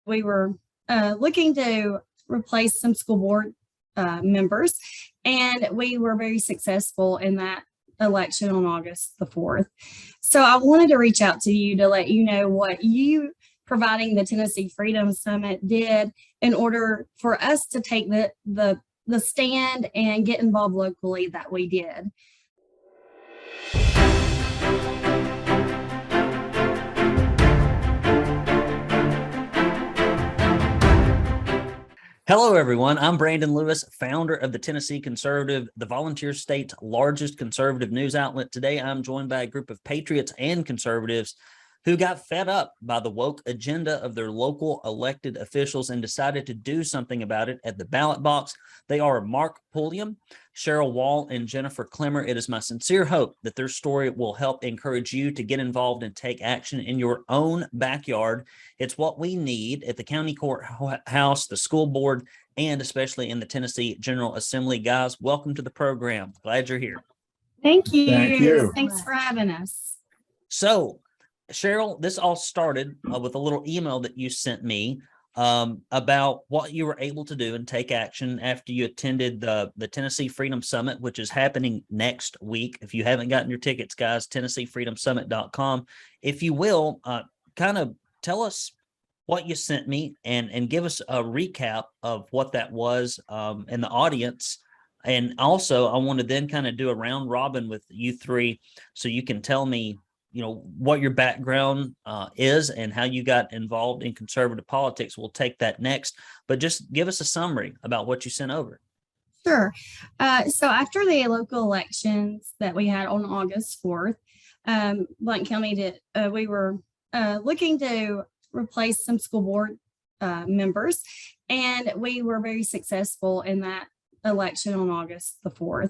we were looking to replace some school board members, and we were very successful in that election on August the 4th. So I wanted to reach out to you to let you know what you providing the Tennessee Freedom Summit did in order for us to take the stand and get involved locally that we did. Hello, everyone. I'm Brandon Lewis, founder of the Tennessee Conservative, the volunteer state's largest conservative news outlet. Today, I'm joined by a group of patriots and conservatives who got fed up by the woke agenda of their local elected officials and decided to do something about it at the ballot box. They are Mark Pulliam, Cheryl Wall, and Jennifer Clemmer. It is my sincere hope that their story will help encourage you to get involved and take action in your own backyard. It's what we need at the county courthouse, the school board, and especially in the Tennessee General Assembly. Guys, welcome to the program. Glad you're here. Thank you. Thank you. Thanks for having us. So, Cheryl, this all started with a little email that you sent me about what you were able to do and take action after you attended the Tennessee Freedom Summit, which is happening next week. If you haven't gotten your tickets, guys, TennesseeFreedomSummit.com. If you will, kind of tell us what you sent me and give us a recap of what that was in the audience. And also, I want to then kind of do a round robin with you three so you can tell me what your background is and how you got involved in conservative politics. We'll take that next, but just give us a summary about what you sent over. Sure. So after the local elections that we had on August 4th, Blount County we were looking to replace some school board members, and we were very successful in that election on August the 4th.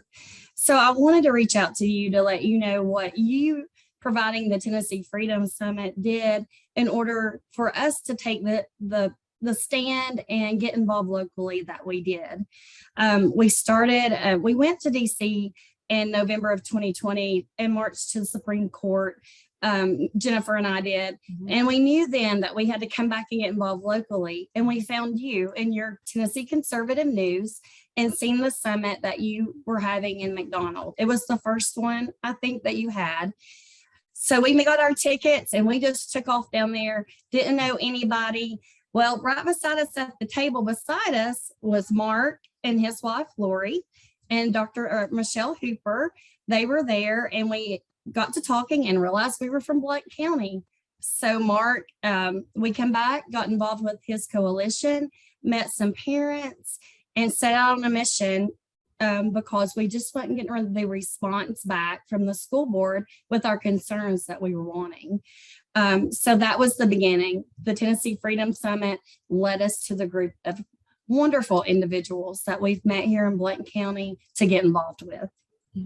So I wanted to reach out to you to let you know what you providing the Tennessee Freedom Summit did in order for us to take the stand and get involved locally that we did. We went to DC in November of 2020 and marched to the Supreme Court. Jennifer and I did. And we knew then that we had to come back and get involved locally. And we found you in your Tennessee Conservative News and seen the summit that you were having in McDonald. It was the first one, I think, that you had. So we got our tickets and we just took off down there, didn't know anybody. Well, right beside us at the table beside us was Mark and his wife, Lori, and Dr. Michelle Hooper. They were there and we got to talking and realized we were from Blount County. So Mark, we come back, got involved with his coalition, met some parents, and set out on a mission because we just wasn't getting the response back from the school board with our concerns that we were wanting. So that was the beginning. The Tennessee Freedom Summit led us to the group of wonderful individuals that we've met here in Blount County to get involved with.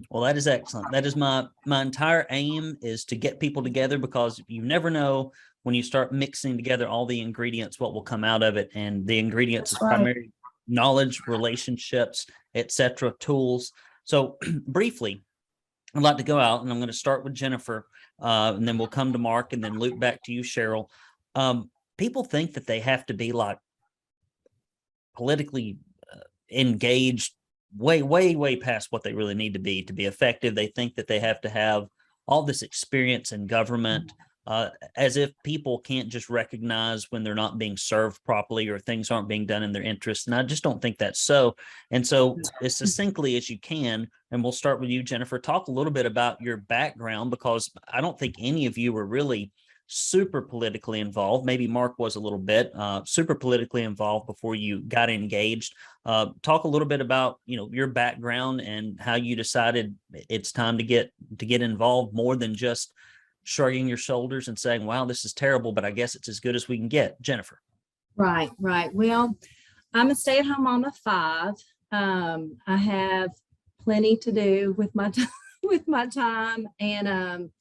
Well, that is excellent. That is my entire aim, is to get people together, because you never know when you start mixing together all the ingredients, what will come out of it. And the ingredients is primarily knowledge, relationships, etc., tools. So briefly, I'd like to go out and I'm going to start with Jennifer and then we'll come to Mark and then loop back to you, Cheryl. People think that they have to be like politically engaged way past what they really need to be effective. They think that they have to have all this experience in government, as if people can't just recognize when they're not being served properly or things aren't being done in their interest. And I just don't think that's so. And so as succinctly as you can, and we'll start with you, Jennifer, talk a little bit about your background, because I don't think any of you were really super politically involved. Maybe Mark was a little bit super politically involved before you got engaged. Talk a little bit about your background and how you decided it's time to get involved, more than just shrugging your shoulders and saying, wow, this is terrible, but I guess it's as good as we can get. Jennifer. Right. Well, I'm a stay-at-home mom of 5. I have plenty to do with my time, and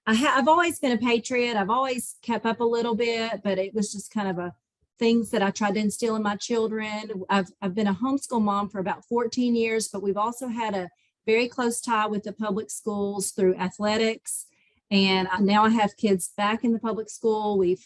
I've always been a patriot. I've always kept up a little bit, but it was just kind of things that I tried to instill in my children. I've been a homeschool mom for about 14 years, but we've also had a very close tie with the public schools through athletics. And now I have kids back in the public school. We've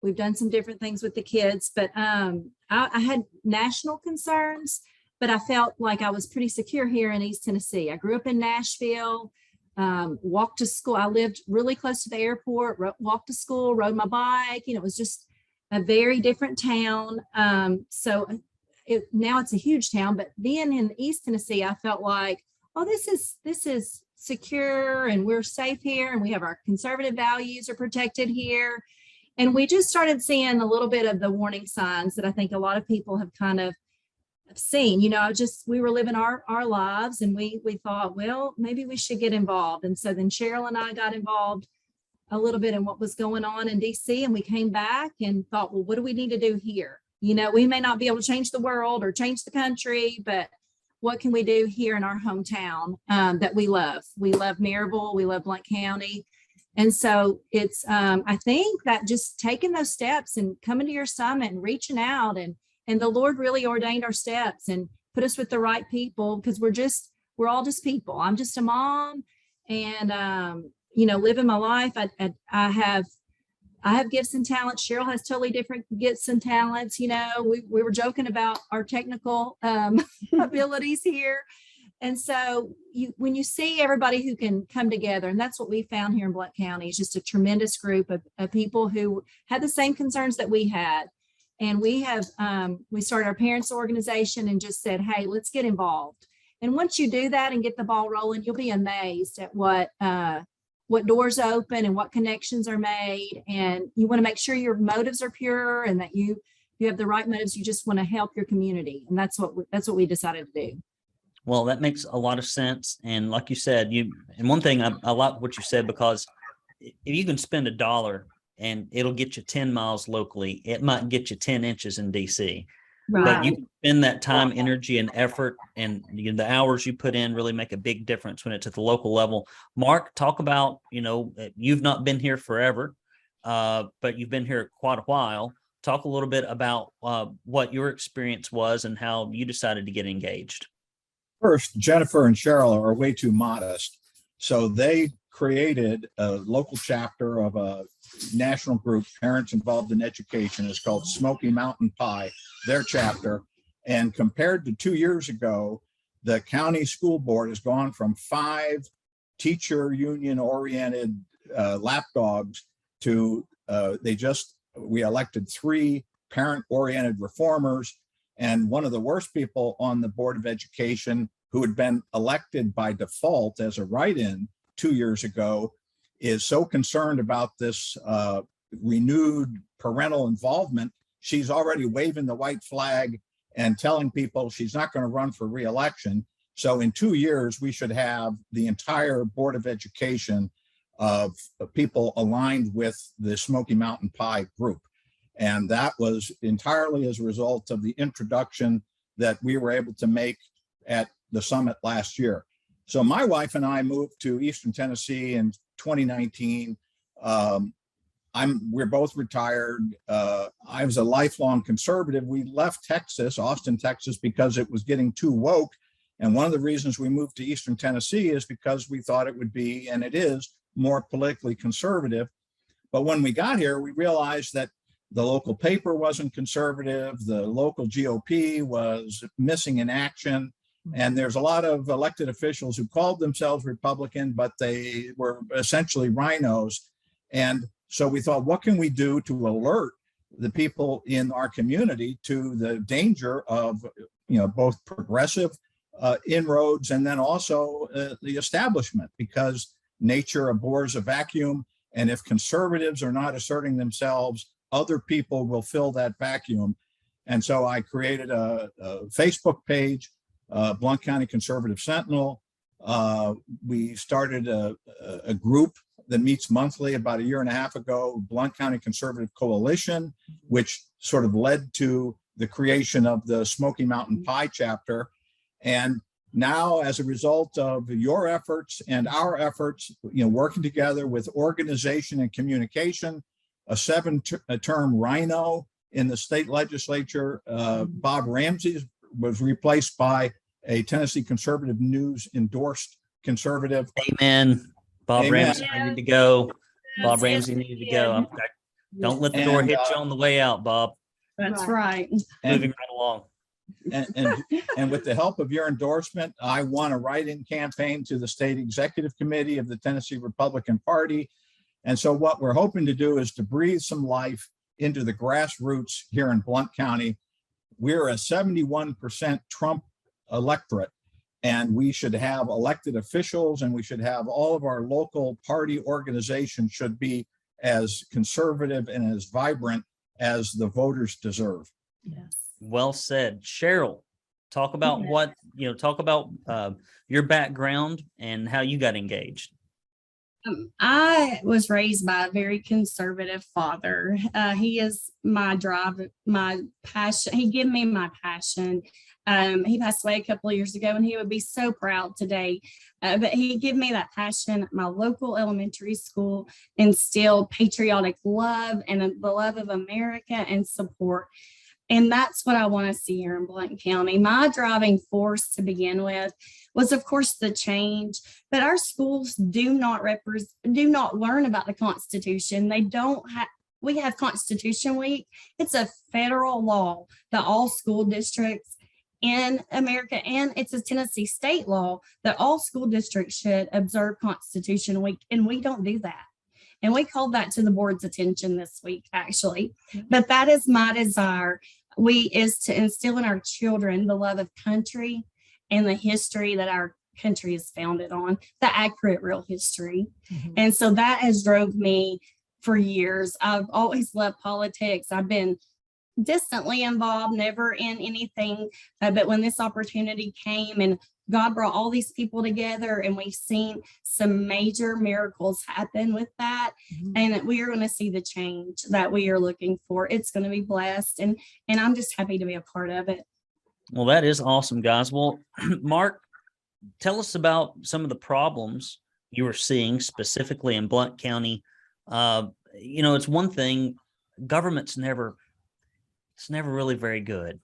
We've done some different things with the kids, but I had national concerns, but I felt like I was pretty secure here in East Tennessee. I grew up in Nashville, walked to school. I lived really close to the airport, walked to school, rode my bike. You know, it was just a very different town. Now it's a huge town, but being in East Tennessee, I felt like, oh, this is secure and we're safe here and we have our conservative values are protected here. And we just started seeing a little bit of the warning signs that I think a lot of people have kind of seen. You know, we were living our lives and we thought, well, maybe we should get involved. And so then Cheryl and I got involved a little bit in what was going on in DC, and we came back and thought, well, what do we need to do here? You know, we may not be able to change the world or change the country, but what can we do here in our hometown that we love? We love Maryville, we love Blount County. And so it's, I think that just taking those steps and coming to your summit and reaching out and the Lord really ordained our steps and put us with the right people, because we're all just people. I'm just a mom and, you know, living my life. I have gifts and talents. Cheryl has totally different gifts and talents. You know, we were joking about our technical abilities here. And so when you see everybody who can come together, and that's what we found here in Blount County, is just a tremendous group of people who had the same concerns that we had. And we started our parents organization and just said, hey, let's get involved. And once you do that and get the ball rolling, you'll be amazed at what doors open and what connections are made. And you want to make sure your motives are pure and that you have the right motives. You just want to help your community. And that's what we decided to do. Well, that makes a lot of sense. And like you said, and one thing I like what you said, because if you can spend $1 and it'll get you 10 miles locally, it might get you 10 inches in DC. Right. But you spend that time, energy, and effort, and the hours you put in really make a big difference when it's at the local level. Mark, talk about, you know, you've not been here forever, but you've been here quite a while. Talk a little bit about what your experience was and how you decided to get engaged. First, Jennifer and Cheryl are way too modest. So they created a local chapter of a national group, Parents Involved in Education. It's called Smoky Mountain Pie, their chapter. And compared to 2 years ago, the county school board has gone from 5 teacher union oriented lapdogs to we elected 3 parent oriented reformers. And one of the worst people on the Board of Education, who had been elected by default as a write-in 2 years ago, is so concerned about this renewed parental involvement, she's already waving the white flag and telling people she's not going to run for re-election. So in 2 years, we should have the entire Board of Education of people aligned with the Smoky Mountain Pie group. And that was entirely as a result of the introduction that we were able to make at the summit last year. So my wife and I moved to Eastern Tennessee in 2019. We're both retired. I was a lifelong conservative. We left Texas, Austin, Texas, because it was getting too woke. And one of the reasons we moved to Eastern Tennessee is because we thought it would be, and it is, more politically conservative. But when we got here, we realized that the local paper wasn't conservative. The local GOP was missing in action. And there's a lot of elected officials who called themselves Republican, but they were essentially rhinos. And so we thought, what can we do to alert the people in our community to the danger of, both progressive inroads and then also the establishment, because nature abhors a vacuum. And if conservatives are not asserting themselves, other people will fill that vacuum. And so I created a Facebook page, Blount County Conservative Sentinel. We started a group that meets monthly about 1.5 years ago, Blount County Conservative Coalition, which sort of led to the creation of the Smoky Mountain Pie chapter. And now, as a result of your efforts and our efforts, working together with organization and communication, a 7-term rhino in the state legislature, Bob Ramsey, was replaced by a Tennessee Conservative News endorsed conservative. Amen. Bob Amen. Ramsey needed to go. Bob Ramsey needed to go. Don't let the door And, hit you on the way out, Bob. That's right. Moving And, right along. and with the help of your endorsement, I won a write-in campaign to the state executive committee of the Tennessee Republican Party. And so what we're hoping to do is to breathe some life into the grassroots here in Blount County. We're a 71% Trump electorate, and we should have elected officials, and we should have all of our local party organizations should be as conservative and as vibrant as the voters deserve. Yes. Well said. Cheryl, talk about your background and how you got engaged. I was raised by a very conservative father. He is my drive, my passion. He gave me my passion. He passed away a couple of years ago, and he would be so proud today. But he gave me that passion at my local elementary school, instilled patriotic love and the love of America and support. And that's what I want to see here in Blount County. My driving force to begin with was, of course, the change, but our schools do not learn about the Constitution. We have Constitution Week. It's a federal law that all school districts in America, and it's a Tennessee state law that all school districts should observe Constitution Week, and we don't do that. And we called that to the board's attention this week, actually. But that is my desire. Is to instill in our children the love of country and the history that our country is founded on, the accurate, real history. Mm-hmm. And so that has drove me for years. I've always loved politics. I've been distantly involved, never in anything. But when this opportunity came and God brought all these people together, and we've seen some major miracles happen with that. Mm-hmm. And we are going to see the change that we are looking for. It's going to be blessed. And I'm just happy to be a part of it. Well, that is awesome, guys. Well, Mark, tell us about some of the problems you are seeing specifically in Blount County. It's one thing, government's never really very good.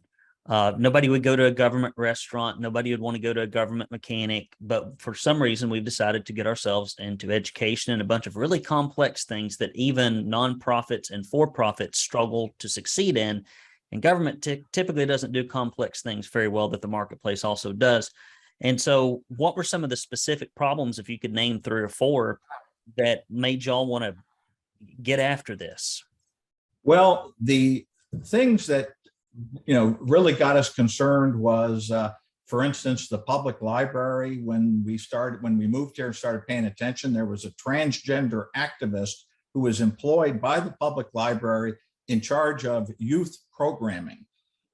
Nobody would go to a government restaurant. Nobody would want to go to a government mechanic. But for some reason, we've decided to get ourselves into education and a bunch of really complex things that even nonprofits and for-profits struggle to succeed in. And government typically doesn't do complex things very well that the marketplace also does. And so what were some of the specific problems, if you could name 3 or 4, that made y'all want to get after this? Well, the things that really got us concerned was, for instance, the public library. When we moved here and started paying attention, there was a transgender activist who was employed by the public library in charge of youth programming.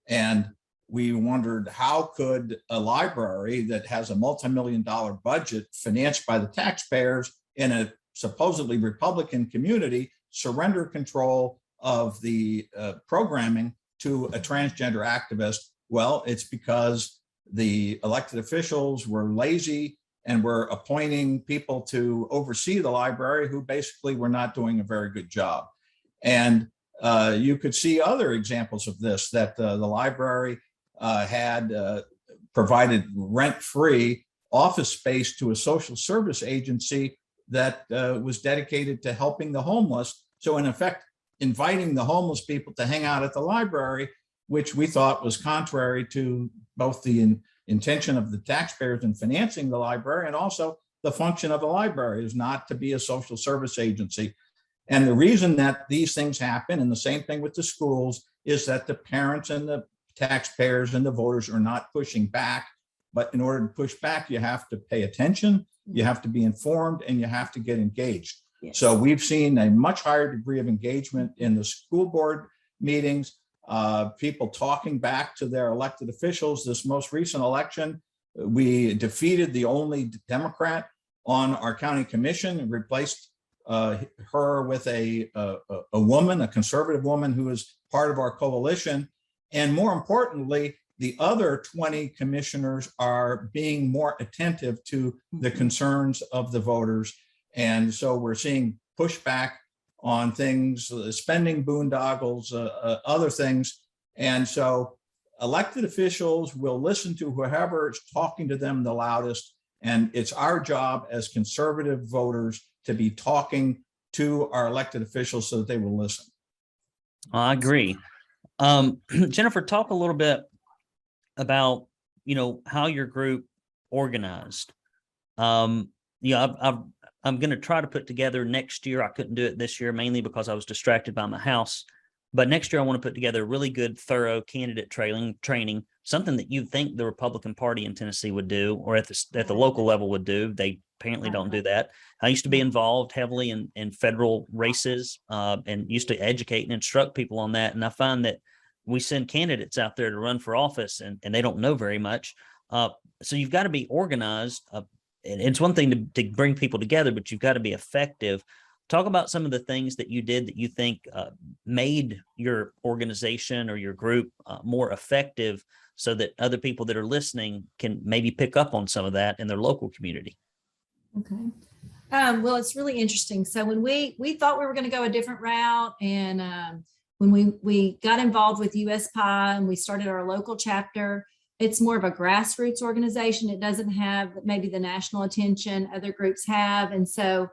And we wondered, how could a library that has a multi-million-dollar budget financed by the taxpayers in a supposedly Republican community surrender control of the programming to a transgender activist? Well, it's because the elected officials were lazy and were appointing people to oversee the library who basically were not doing a very good job. And you could see other examples of this, that the library had provided rent-free office space to a social service agency that was dedicated to helping the homeless. So in effect, inviting the homeless people to hang out at the library, which we thought was contrary to both the intention of the taxpayers in financing the library and also the function of the library is not to be a social service agency. And the reason that these things happen, and the same thing with the schools, is that the parents and the taxpayers and the voters are not pushing back. But in order to push back, you have to pay attention, you have to be informed, and you have to get engaged. Yes. So we've seen a much higher degree of engagement in the school board meetings, people talking back to their elected officials. This most recent election, we defeated the only Democrat on our county commission and replaced her with a woman, a conservative woman who is part of our coalition. And more importantly, the other 20 commissioners are being more attentive to the concerns of the voters. And so we're seeing pushback on things, spending boondoggles, other things. And so elected officials will listen to whoever is talking to them the loudest. And it's our job as conservative voters to be talking to our elected officials so that they will listen. I agree. Jennifer, talk a little bit about, how your group organized. I'm going to try to put together next year. I couldn't do it this year, mainly because I was distracted by my house. But next year, I want to put together a really good, thorough candidate training, something that you'd think the Republican Party in Tennessee would do, or at the local level would do. They apparently don't do that. I used to be involved heavily in federal races and used to educate and instruct people on that. And I find that we send candidates out there to run for office and they don't know very much. So you've got to be organized. And it's one thing to bring people together, but you've got to be effective. Talk about some of the things that you did that you think made your organization or your group more effective, so that other people that are listening can maybe pick up on some of that in their local community. Okay. Well, it's really interesting. So when we thought we were going to go a different route, and when we got involved with USPI and we started our local chapter, it's more of a grassroots organization. It doesn't have maybe the national attention other groups have. And so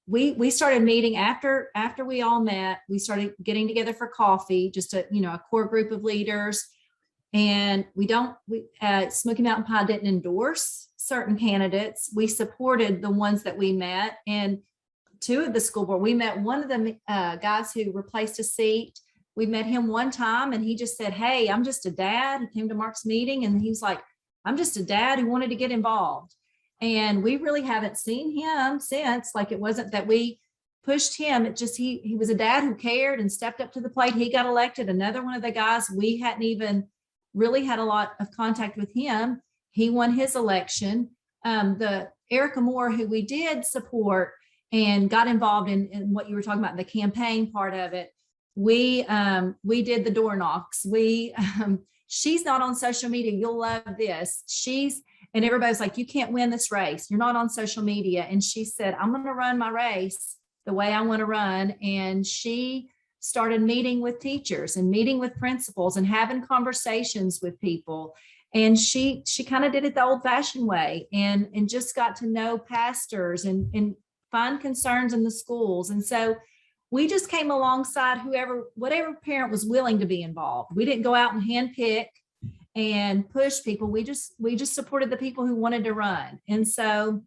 we started meeting after we all met. We started getting together for coffee, just a core group of leaders. And Smoky Mountain Pie didn't endorse certain candidates. We supported the ones that we met. And two of the school board, we met one of the guys who replaced a seat. We met him one time and he just said, "Hey, I'm just a dad." He came to Mark's meeting and he was like, "I'm just a dad who wanted to get involved." And we really haven't seen him since. Like, it wasn't that we pushed him. It just, he was a dad who cared and stepped up to the plate. He got elected. Another one of the guys, we hadn't even really had a lot of contact with him. He won his election. The Erica Moore, who we did support and got involved in what you were talking about, the campaign part of it. We did the door knocks. She's not on social media. You'll love this. And everybody's like, "You can't win this race. You're not on social media." And she said, "I'm going to run my race the way I want to run." And she started meeting with teachers and meeting with principals and having conversations with people. And she kind of did it the old fashioned way and just got to know pastors and find concerns in the schools. And so we just came alongside whatever parent was willing to be involved. We didn't go out and handpick and push people. We just supported the people who wanted to run. And so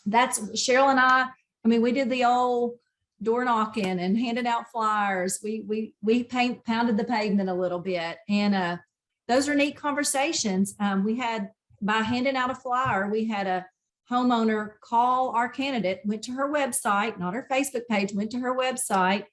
that's Cheryl and I mean, we did the old door knocking and handing out flyers. We pounded the pavement a little bit. And those are neat conversations. We had, by handing out a flyer, we had a homeowner call our candidate, went to her website, not her Facebook page, went to her website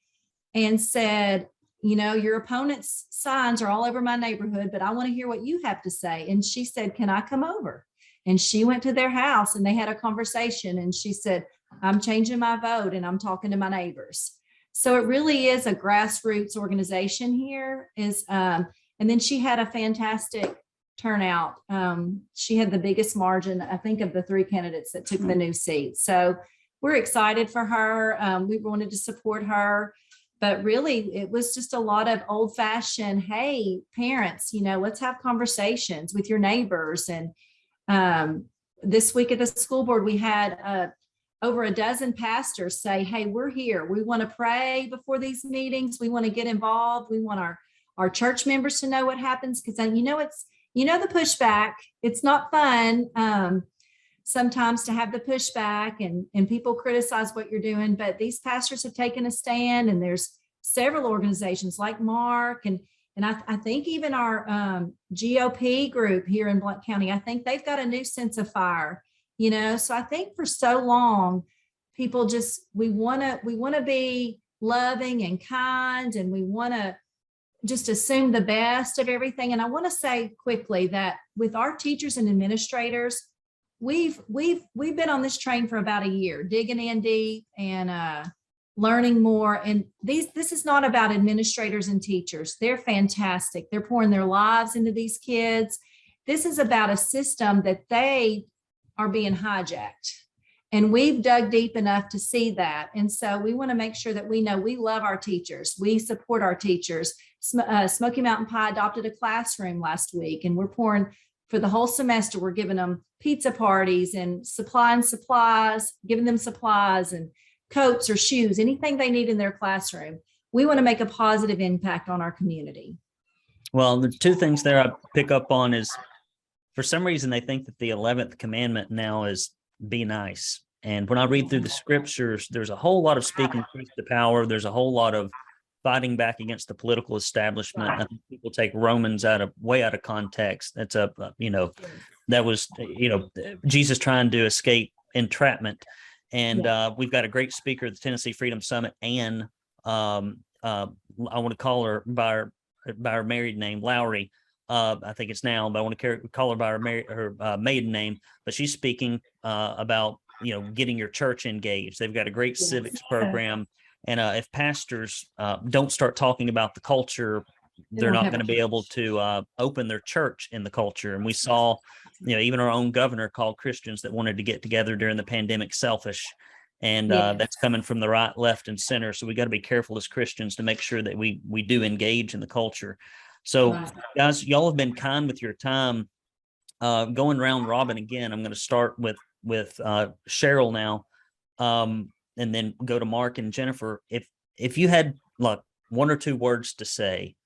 and said, "Your opponent's signs are all over my neighborhood, but I want to hear what you have to say." And she said, "Can I come over?" And she went to their house and they had a conversation. And she said, "I'm changing my vote and I'm talking to my neighbors." So it really is a grassroots organization here. And then she had a fantastic turnout. She had the biggest margin, I think, of the three candidates that took the new seat. So we're excited for her. We wanted to support her. But really, it was just a lot of old fashioned, "Hey, parents, let's have conversations with your neighbors." And this week at the school board, we had over a dozen pastors say, "Hey, we're here. We want to pray before these meetings. We want to get involved. We want our church members to know what happens." Because the pushback, it's not fun sometimes to have the pushback and people criticize what you're doing, but these pastors have taken a stand, and there's several organizations like Mark and I think even our GOP group here in Blount County, I think they've got a new sense of fire, so I think for so long people we want to be loving and kind, and we want to just assume the best of everything. And I want to say quickly that with our teachers and administrators, we've been on this train for about a year, digging in deep and learning more. And this is not about administrators and teachers. They're fantastic. They're pouring their lives into these kids. This is about a system that they are being hijacked. And we've dug deep enough to see that. And so we want to make sure that we know we love our teachers. We support our teachers. Smoky Mountain Pie adopted a classroom last week, and we're pouring for the whole semester. We're giving them pizza parties and supplies, giving them supplies and coats or shoes, anything they need in their classroom. we want to make a positive impact on our community. Well, the two things there I pick up on is, for some reason, they think that the 11th commandment now is be nice. And when I read through the scriptures, there's a whole lot of speaking truth to power. There's a whole lot of fighting back against the political establishment. I think people take Romans way out of context. That's that was, Jesus trying to escape entrapment. And we've got a great speaker at the Tennessee Freedom Summit, Ann. I want to call her by her married name, Lowry. I think it's now, but I want to call her by her maiden name. But she's speaking about getting your church engaged. They've got a great civics program, and if pastors don't start talking about the culture, they're not going to be able to open their church in the culture. And we saw, even our own governor called Christians that wanted to get together during the pandemic selfish. And that's coming from the right, left, and center. So we got to be careful as Christians to make sure that we do engage in the culture. So guys, y'all have been kind with your time. Going round robin again, I'm going to start with Cheryl now, and then go to Mark and Jennifer. If you had like one or two words to say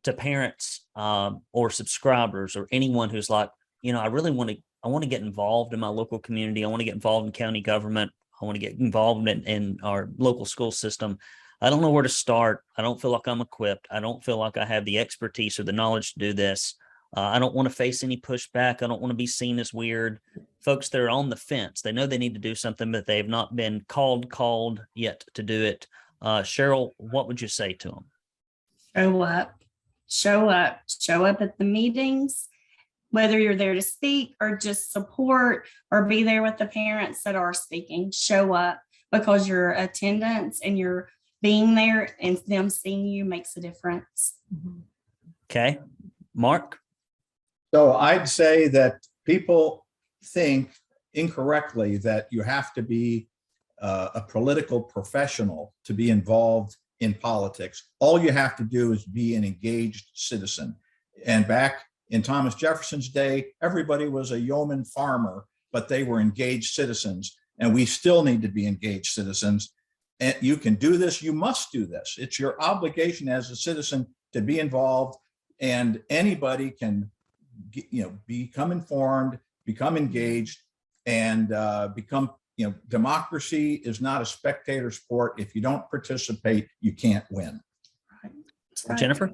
to parents or subscribers or anyone who's like, I want to get involved in my local community. I want to get involved in county government. I want to get involved in our local school system. I don't know where to start. I don't feel like I'm equipped. I don't feel like I have the expertise or the knowledge to do this. I don't want to face any pushback. I don't want to be seen as weird. Folks that are on the fence, they know they need to do something, but they've not been called yet to do it. Cheryl, what would you say to them? Show up at the meetings, whether you're there to speak or just support or be there with the parents that are speaking. Show up, because your attendance and your being there and them seeing you makes a difference. Okay. Mark? So I'd say that people think incorrectly that you have to be a political professional to be involved in politics. All you have to do is be an engaged citizen. And back in Thomas Jefferson's day, everybody was a yeoman farmer, but they were engaged citizens. And we still need to be engaged citizens. And you can do this. You must do this. It's your obligation as a citizen to be involved, and anybody can become informed, become engaged, and become, democracy is not a spectator sport. If you don't participate, you can't win. Right. Jennifer?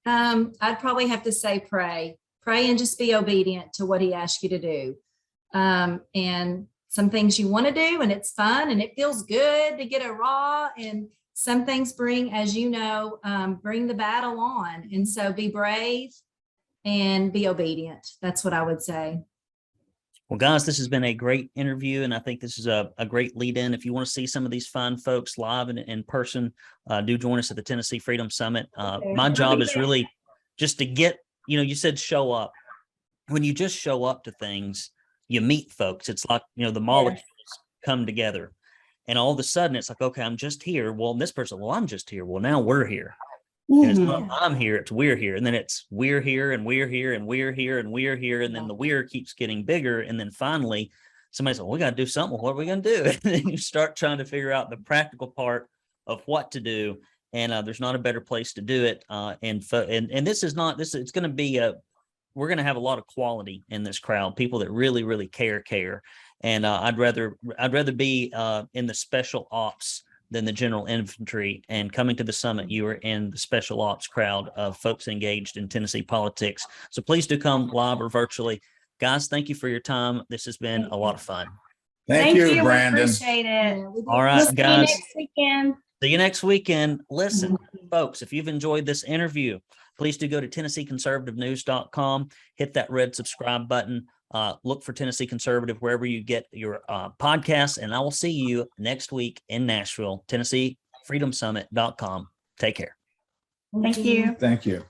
I'd probably have to say pray and just be obedient to what he asks you to do. And some things you want to do, and it's fun and it feels good to get it raw. And some things bring the battle on. And so be brave and be obedient. That's what I would say. Well, guys, this has been a great interview, and I think this is a great lead-in. If you want to see some of these fine folks live and in person, do join us at the Tennessee Freedom Summit. My job is really just to get, you said show up. When you just show up to things, you meet folks. It's like, the molecules come together. And all of a sudden, it's like, okay, I'm just here. Well, this person, I'm just here. Well, now we're here. And it's not I'm here, it's we're here. And then it's we're here and we're here and we're here and we're here. And then the we're keeps getting bigger. And then finally, somebody said, well, we got to do something. What are we going to do? And then you start trying to figure out the practical part of what to do. And there's not a better place to do it. And this is not, it's going to be we're going to have a lot of quality in this crowd, people that really, really care. And I'd rather be in the special ops than the general infantry. And coming to the summit, you are in the special ops crowd of folks engaged in Tennessee politics. So please do come live or virtually. Guys, thank you for your time. This has been a lot of fun. Thank you, We Brandon. appreciate it. All right, We'll guys. see you next weekend. See you next weekend. Listen, folks, if you've enjoyed this interview, please do go to TennesseeConservativeNews.com, hit that red subscribe button. Look for Tennessee Conservative wherever you get your podcasts, and I will see you next week in Nashville, TennesseeFreedomSummit.com. Take care. Thank you. Thank you.